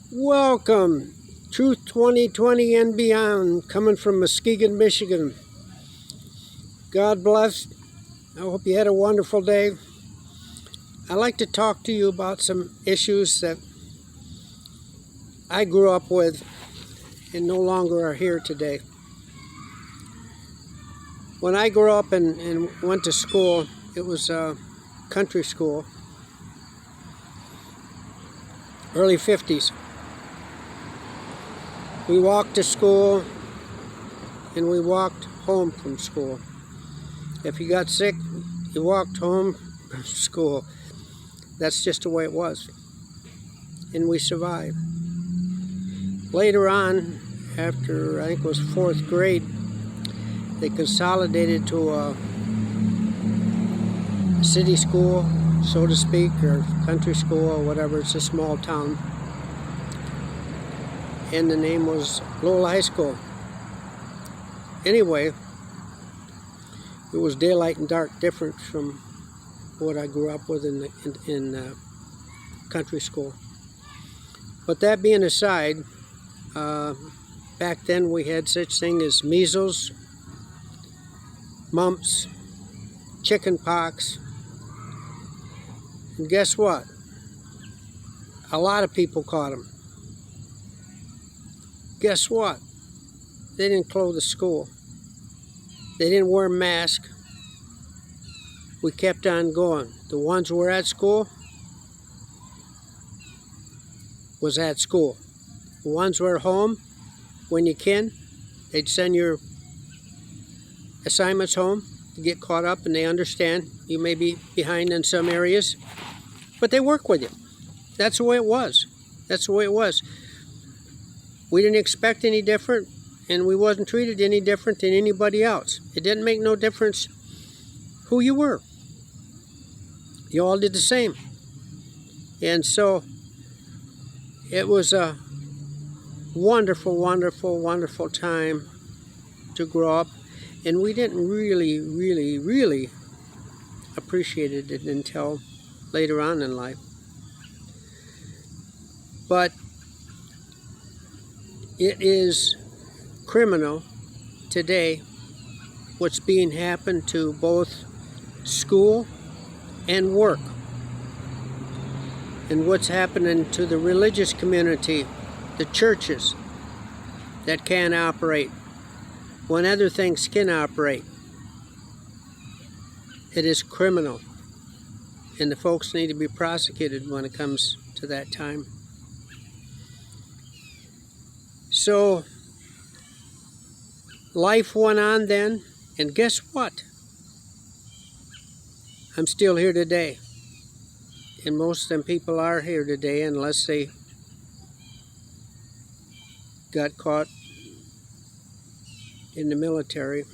Welcome, Truth 2020 and beyond, coming from Muskegon, Michigan. God bless. I hope you had a wonderful day. I'd like to talk to you about some issues that I grew up with and no longer are here today. When I grew up and went to school, it was a country school, early 50s. We walked to school and we walked home from school. If you got sick, you walked home from school. That's just the way it was. And we survived. Later on, after I think it was 4th grade, they consolidated to a city school, so to speak, or country school or whatever. It's a small town. And the name was Lowell High School. Anyway, it was daylight and dark, different from what I grew up with in country school. But that being aside, back then we had such thing as measles, mumps, chicken pox, and guess what? A lot of people caught them. Guess what? They didn't close the school. They didn't wear masks. We kept on going. The ones who were at school was at school. The ones who were at home, when you can, they'd send your assignments home to get caught up, and they understand you may be behind in some areas, but they work with you. That's the way it was. That's the way it was. We didn't expect any different, and we wasn't treated any different than anybody else. It didn't make no difference who you were. You all did the same. And so it was a wonderful, wonderful, wonderful time to grow up, and we didn't really appreciate it until later on in life. But it is criminal today what's being happened to both school and work, and what's happening to the religious community, the churches that can't operate when other things can operate. It is criminal, and the folks need to be prosecuted when it comes to that time. So life went on then, and guess what? I'm still here today. And most of them people are here today unless they got caught in the military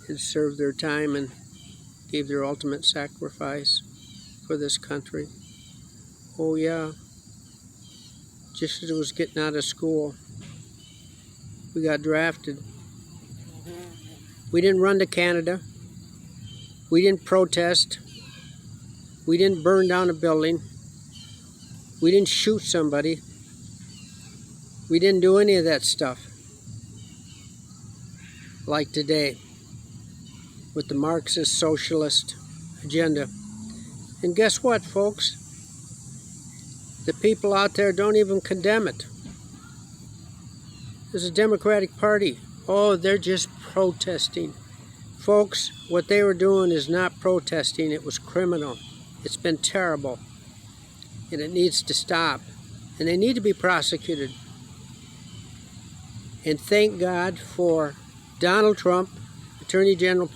and served their time and gave their ultimate sacrifice for this country. Oh yeah, just as it was getting out of school, we got drafted. We didn't run to Canada. We didn't protest. We didn't burn down a building. We didn't shoot somebody. We didn't do any of that stuff like today with the Marxist socialist agenda. And guess what, folks? The people out there don't even condemn it. There's a Democratic Party. Oh, they're just protesting. Folks, what they were doing is not protesting. It was criminal. It's been terrible. And it needs to stop. And they need to be prosecuted. And thank God for Donald Trump, Attorney General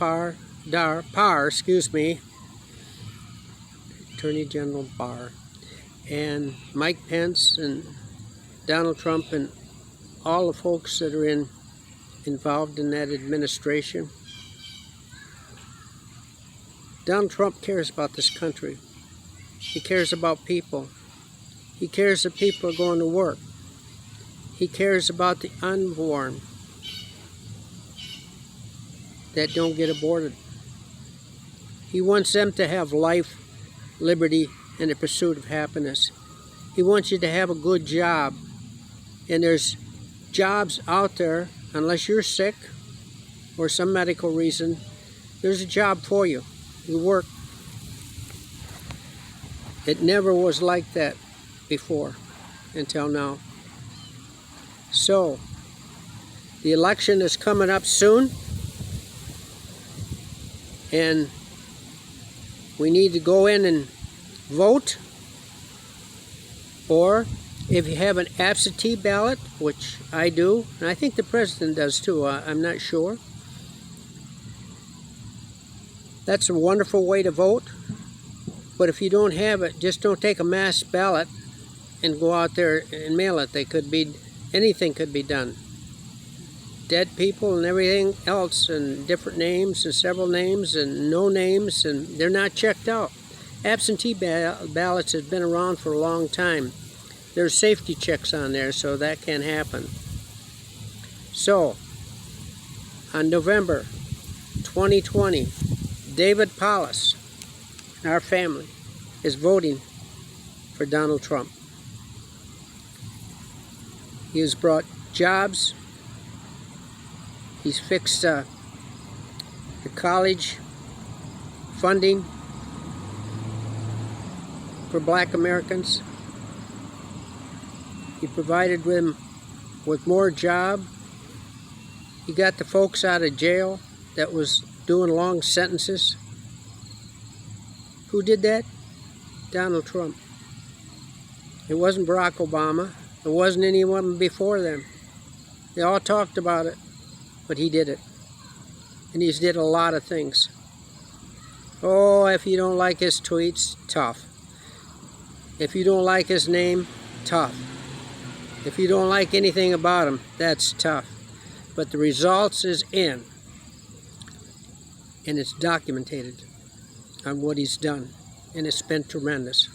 Attorney General Barr, and Mike Pence and Donald Trump and all the folks that are involved in that administration. Donald Trump cares about this country. He cares about people. He cares that people are going to work. He cares about the unborn that don't get aborted. He wants them to have life, liberty, and the pursuit of happiness. He wants you to have a good job. And there's jobs out there, unless you're sick or some medical reason, there's a job for you. You work. It never was like that before until now. So, the election is coming up soon, and we need to go in and vote. Or if you have an absentee ballot, which I do, and I think the president does too, I'm not sure. That's a wonderful way to vote. But if you don't have it, just don't take a mass ballot and go out there and mail it. Anything could be done. Dead people and everything else, and different names and several names and no names, and they're not checked out. Absentee ballots have been around for a long time. There's safety checks on there, so that can happen. So, on November 2020, David Paulus, our family, is voting for Donald Trump. He has brought jobs. He's fixed the college funding for Black Americans. He provided them with more job. He got the folks out of jail that was doing long sentences. Who did that? Donald Trump. It wasn't Barack Obama. It wasn't anyone before them. They all talked about it, but he did it. And he's did a lot of things. Oh, if you don't like his tweets, tough. If you don't like his name, tough. If you don't like anything about him, that's tough. But the results is in. And it's documented on what he's done. And it's been tremendous.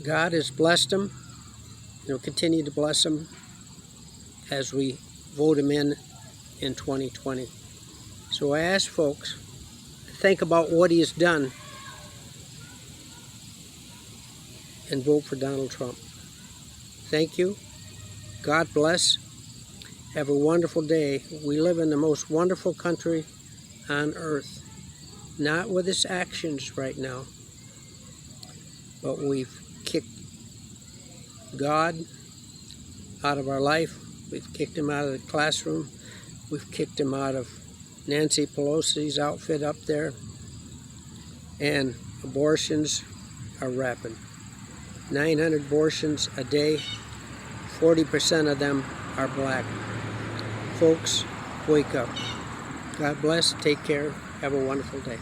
God has blessed him. He'll continue to bless him as we vote him in 2020. So I ask folks to think about what he has done and vote for Donald Trump. Thank you. God bless. Have a wonderful day. We live in the most wonderful country on earth. Not with its actions right now, but we've kicked God out of our life. We've kicked him out of the classroom. We've kicked him out of Nancy Pelosi's outfit up there. And abortions are rapid. 900 abortions a day. 40% of them are black. Folks, wake up. God bless. Take care. Have a wonderful day.